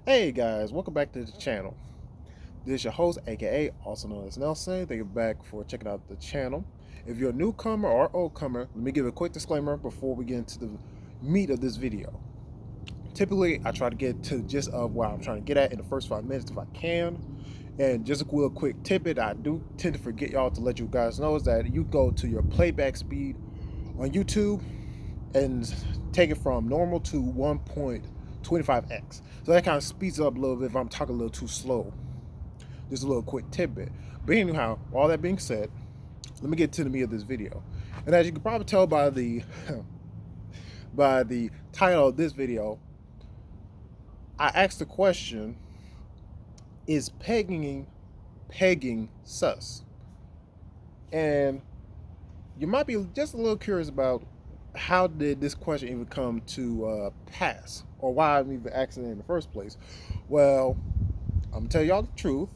Hey guys, welcome back to the channel. This is your host, A.K.A, also known as Nelson. Thank you back for checking out the channel. If you're a newcomer or old comer, let me give a quick disclaimer before we get into the meat of this video. Typically, I try to get to the gist of what I'm trying to get at in the first 5 minutes if I can. And just a real quick tidbit I do tend to forget y'all to let you guys know is that you go to your playback speed on YouTube and take it from normal to 1.25x. So that kind of speeds up a little bit if I'm talking a little too slow. Just a little quick tidbit. But anyhow, all that being said, let me get to the meat of this video. And as you can probably tell by the by the title of this video, I asked the question: is pegging sus? And you might be just a little curious about how did this question even come to pass, or why I'm even asking it in the first place. Well, I'm gonna tell y'all the truth.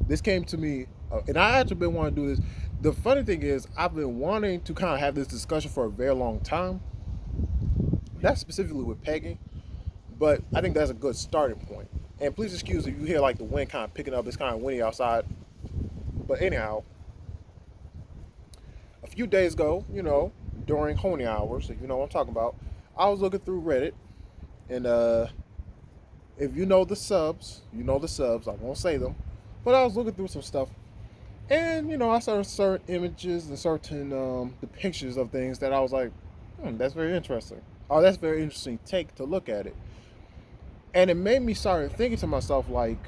This came to me, and I actually been wanting to do this. The funny thing is, I've been wanting to kind of have this discussion for a very long time. Not specifically with pegging, but I think that's a good starting point. And please excuse if you hear like the wind kind of picking up. It's kind of windy outside. But anyhow, a few days ago, during honey hours, if you know what I'm talking about, I was looking through Reddit, and if you know the subs, you know the subs. I won't say them, but I was looking through some stuff, and I saw certain images and certain depictions of things that I was like, that's very interesting. Oh, that's very interesting take to look at it, and it made me start thinking to myself like,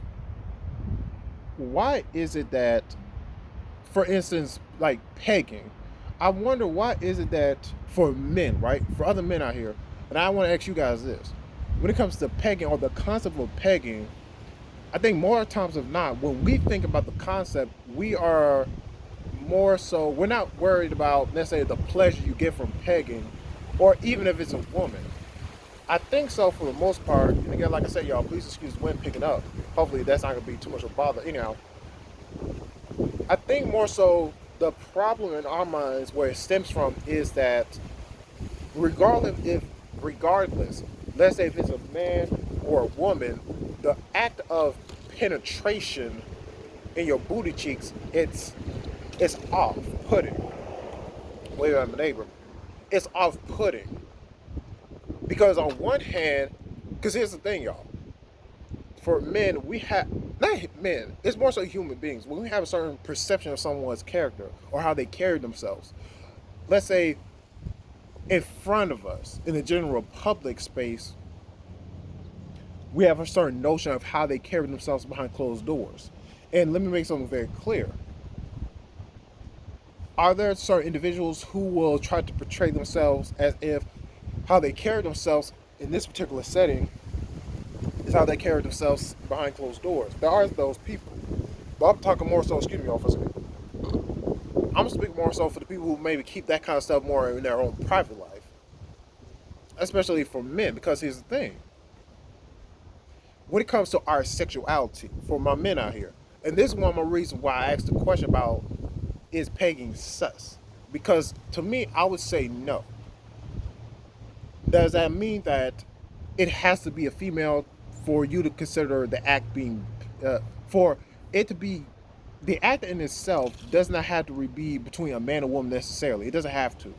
why is it that, for instance, like pegging, I wonder why is it that for men, right, for other men out here, and I want to ask you guys this: when it comes to pegging or the concept of pegging, I think more times than not, when we think about the concept, we are more so, we're not worried about necessarily the pleasure you get from pegging, or even if it's a woman. I think so for the most part. And again, like I said, y'all, please excuse the wind picking up. Hopefully, that's not gonna be too much of a bother. Anyhow, I think more so the problem in our minds where it stems from is that regardless if regardless, let's say if it's a man or a woman, the act of penetration in your booty cheeks, it's off putting. Wait, I'm a neighbor. It's off putting. Because on one hand, because here's the thing, y'all. For men, we have, not men, it's more so human beings. When we have a certain perception of someone's character or how they carry themselves, let's say in front of us, in the general public space, we have a certain notion of how they carry themselves behind closed doors. And let me make something very clear. Are there certain individuals who will try to portray themselves as if how they carry themselves in this particular setting is how they carry themselves behind closed doors? There are those people. But I'm talking more so, excuse me, officer. I'm speaking more so for the people who maybe keep that kind of stuff more in their own private life. Especially for men, because here's the thing. When it comes to our sexuality, for my men out here, and this is one of my reasons why I asked the question about is pegging sus? Because to me, I would say no. Does that mean that it has to be a female for you to consider the act being, for it to be, the act in itself does not have to be between a man and woman necessarily. It doesn't have to.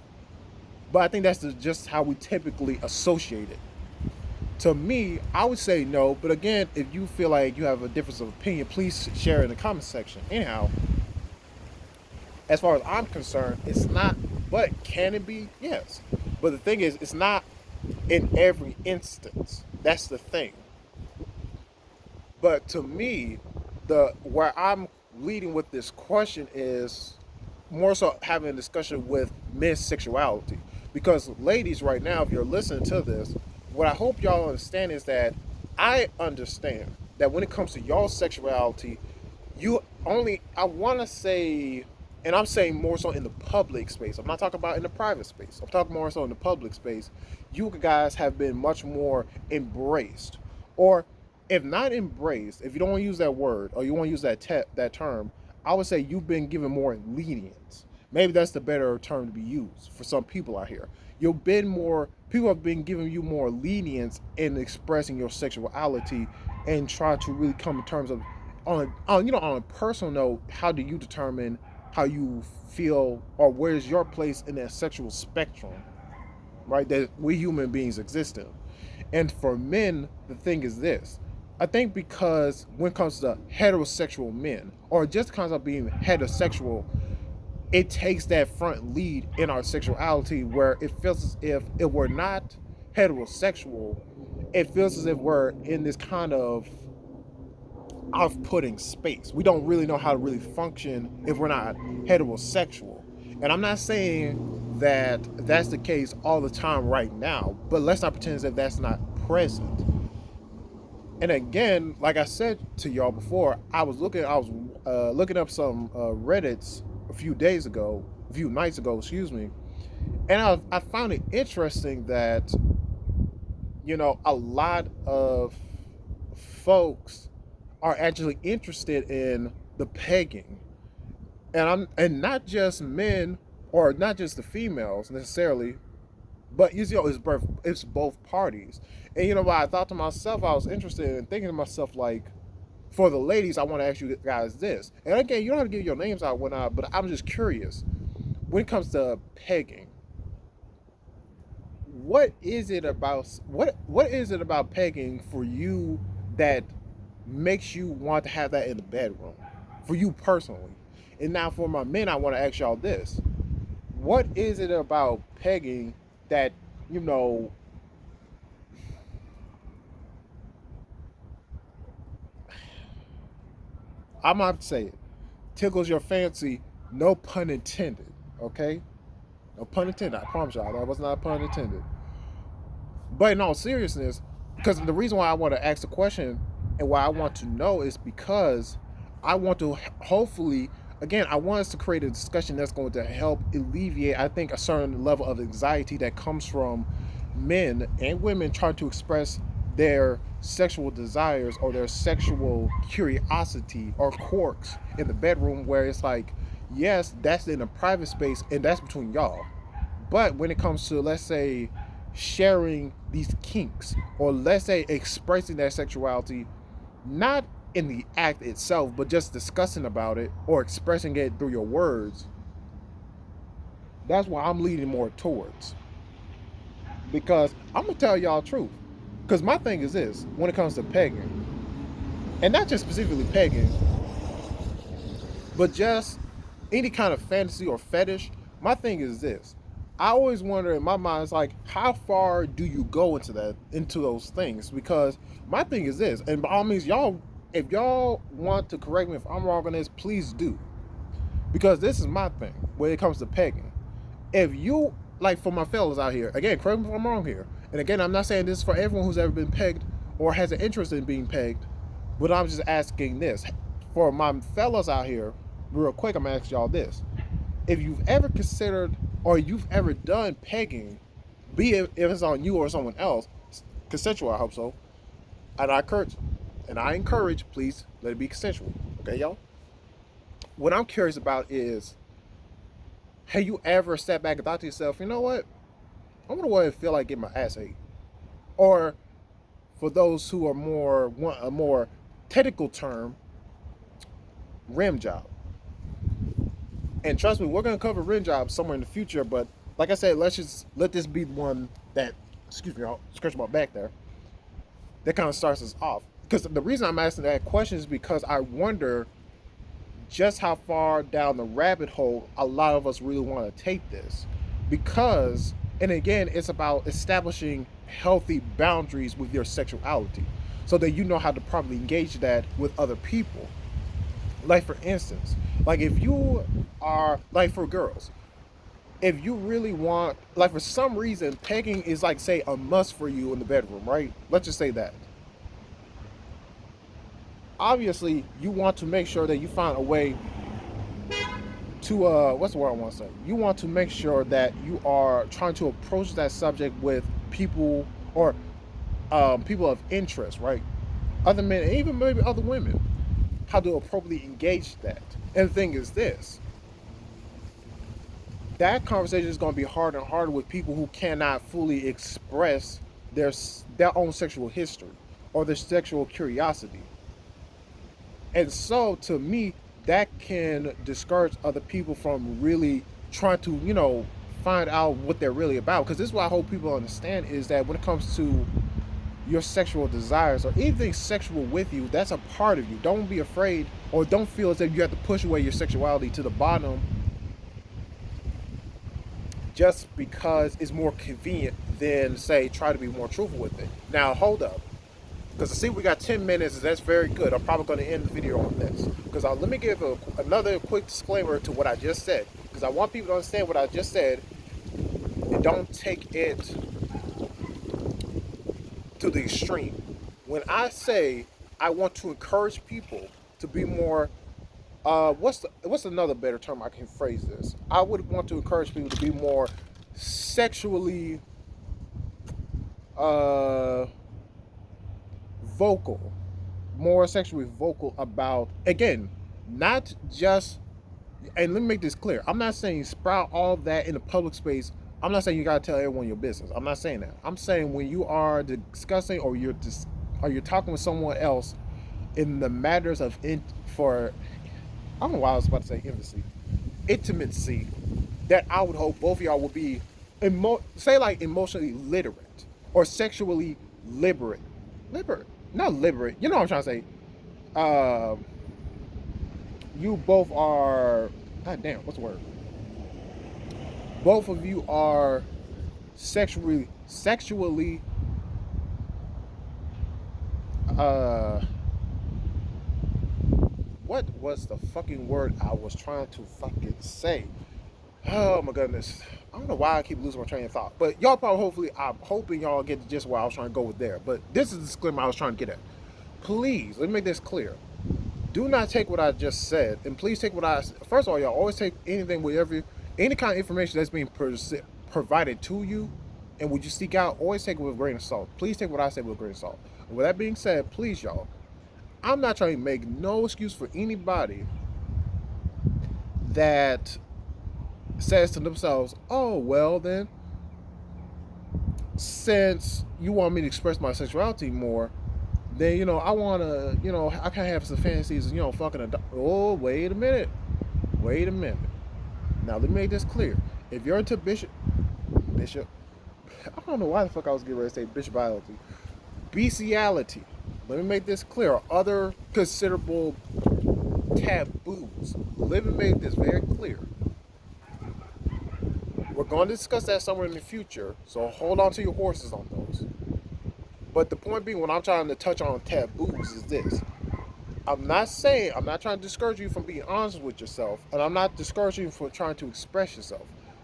But I think that's just how we typically associate it. To me, I would say no. But again, if you feel like you have a difference of opinion, please share it in the comment section. Anyhow, as far as I'm concerned, it's not. But can it be? Yes. But the thing is, it's not in every instance. That's the thing. But to me, the where I'm leading with this question is more so having a discussion with men's sexuality. Because ladies, right now, if you're listening to this, what I hope y'all understand is that I understand that when it comes to y'all sexuality, you only, I want to say, and I'm saying more so in the public space. I'm not talking about in the private space. I'm talking more so in the public space. You guys have been much more embraced, or if not embraced, if you don't want to use that word or you want to use that term, I would say you've been given more lenience. Maybe that's the better term to be used for some people out here. You've been more people have been giving you more lenience in expressing your sexuality and try to really come to terms of on a personal note, how do you determine how you feel or where's your place in that sexual spectrum, right? That we human beings exist in. And for men, the thing is this. I think because when it comes to heterosexual men, or just comes up being heterosexual, it takes that front lead in our sexuality where it feels as if we're not heterosexual, it feels as if we're in this kind of off-putting space. We don't really know how to really function if we're not heterosexual. And I'm not saying that that's the case all the time right now, but let's not pretend as if that's not present. And again, like I said to y'all before, I was looking up some Reddits a few nights ago, excuse me, and I found it interesting that a lot of folks are actually interested in the pegging, and not just men or not just the females necessarily, but it's both parties. And what I thought to myself, I was interested in thinking to myself, like, for the ladies, I want to ask you guys this. And again, you don't have to give your names out when but I'm just curious. When it comes to pegging, what is it about pegging for you that makes you want to have that in the bedroom? For you personally. And now for my men, I want to ask y'all this. What is it about pegging that, you know, I'm gonna have to say it, tickles your fancy, no pun intended, okay? No pun intended, I promise y'all, that was not a pun intended. But in all seriousness, because the reason why I want to ask the question and why I want to know is because I want to hopefully, again, I want us to create a discussion that's going to help alleviate, I think, a certain level of anxiety that comes from men and women trying to express their sexual desires or their sexual curiosity or quirks in the bedroom, where it's like, yes, that's in a private space and that's between y'all. But when it comes to, let's say, sharing these kinks, or let's say expressing that sexuality, not in the act itself, but just discussing about it or expressing it through your words, that's what I'm leaning more towards. Because I'm gonna tell y'all the truth. Because my thing is this: when it comes to pegging, and not just specifically pegging, but just any kind of fantasy or fetish. My thing is this. I always wonder in my mind, it's like, how far do you go into those things? Because my thing is this, and by all means, y'all, if y'all want to correct me if I'm wrong on this, please do. Because this is my thing when it comes to pegging. If you, like, for my fellas out here, again, correct me if I'm wrong here. And again, I'm not saying this is for everyone who's ever been pegged or has an interest in being pegged, but I'm just asking this. For my fellas out here, real quick, I'm gonna ask y'all this. If you've ever considered or you've ever done pegging, be it if it's on you or someone else, consensual, I hope so. And I encourage, please let it be consensual. Okay, y'all? What I'm curious about is, have you ever sat back and thought to yourself, you know what? I wonder what it feel like getting my ass ate. Or for those who are want a more technical term, rim job. And trust me, we're gonna cover rim jobs somewhere in the future. But like I said, let's just let this be the one that, excuse me, I'll scratch my back there. That kind of starts us off. Because the reason I'm asking that question is because I wonder just how far down the rabbit hole a lot of us really want to take this. Because, and again, it's about establishing healthy boundaries with your sexuality so that you know how to properly engage that with other people. Like, for instance, like if you are, like, for girls, if you really want, like, for some reason, pegging is like, say, a must for you in the bedroom, right? Let's just say that. Obviously, you want to make sure that you find a way to what's the word I want to say? You want to make sure that you are trying to approach that subject with people, or people of interest, right? Other men, and even maybe other women, how to appropriately engage that. And the thing is this: that conversation is going to be harder and harder with people who cannot fully express their their own sexual history or their sexual curiosity. And so, to me, that can discourage other people from really trying to, find out what they're really about. Because this is what I hope people understand is that when it comes to your sexual desires or anything sexual with you, that's a part of you. Don't be afraid or don't feel as if you have to push away your sexuality to the bottom just because it's more convenient than, say, try to be more truthful with it. Now, hold up. Because I see we got 10 minutes, and that's very good. I'm probably going to end the video on this. Because let me give another quick disclaimer to what I just said. Because I want people to understand what I just said and don't take it to the extreme. When I say I want to encourage people to be more, what's another better term I can phrase this? I would want to encourage people to be more sexually uh, vocal, more sexually vocal about, again, not just, and let me make this clear, I'm not saying sprout all that in the public space. I'm not saying you gotta tell everyone your business. I'm not saying that. I'm saying when you are discussing or you're talking with someone else in the matters of for, I don't know why I was about to say intimacy, that I would hope both of y'all would be say like emotionally literate or sexually liberate. Liberate. Not liberate. You know what I'm trying to say. Um, you both are, god damn, what's the word? Both of you are sexually uh what was the fucking word I was trying to fucking say? Oh my goodness. I don't know why I keep losing my train of thought. But y'all probably, hopefully, I'm hoping y'all get the gist where I was trying to go with there. But this is the disclaimer I was trying to get at. Please, let me make this clear. Do not take what I just said, and please take what I. First of all, y'all always take anything, whatever, any kind of information that's being provided to you, and would you seek out, always take it with a grain of salt. Please take what I said with a grain of salt. And with that being said, please, y'all, I'm not trying to make no excuse for anybody that says to themselves, "Oh, well then, since you want me to express my sexuality more, then I want to, I can have some fantasies, fucking a. Oh, wait a minute. Now let me make this clear. If you're into bishop, I don't know why the fuck I was getting ready to say bishopality, bestiality. Let me make this clear. Or other considerable taboos. Let me make this very clear. We're going to discuss that somewhere in the future, so hold on to your horses on those. But the point being, what I'm trying to touch on taboos is this. I'm not trying to discourage you from being honest with yourself, and I'm not discouraging you from trying to express yourself.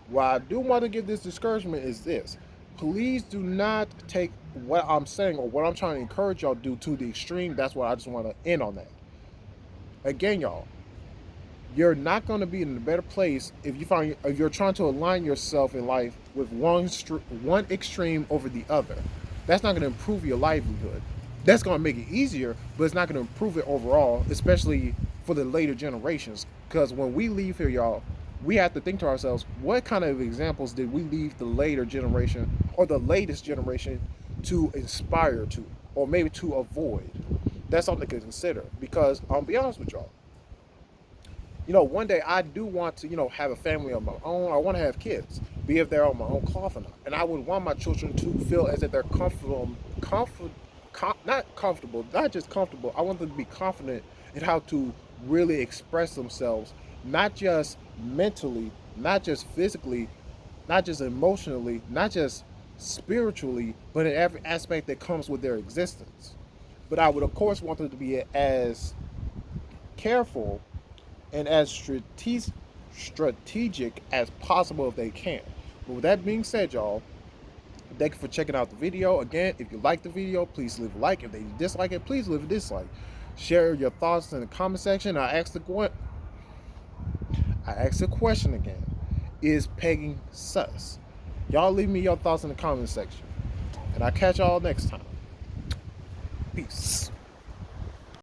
What I do want to give this discouragement is this. Please do not take what I'm saying or what I'm trying to encourage y'all to do to the extreme. That's what I just want to end on that. Again, y'all, you're not going to be in a better place if you're trying to align yourself in life with one extreme over the other. That's not going to improve your livelihood. That's going to make it easier, but it's not going to improve it overall, especially for the later generations. Because when we leave here, y'all, we have to think to ourselves, what kind of examples did we leave the later generation or the latest generation to inspire to, or maybe to avoid? That's something to consider. Because I'll be honest with y'all, one day I do want to, have a family of my own. I want to have kids, be if they're on my own cloth or not. And I would want my children to feel as if they're not comfortable, not just comfortable. I want them to be confident in how to really express themselves, not just mentally, not just physically, not just emotionally, not just spiritually, but in every aspect that comes with their existence. But I would, of course, want them to be as careful and as strategic as possible if they can. But with that being said, y'all, thank you for checking out the video. Again, if you like the video, please leave a like. If they dislike it, please leave a dislike. Share your thoughts in the comment section. I asked the question again. Is pegging sus? Y'all leave me your thoughts in the comment section. And I'll catch y'all next time. Peace.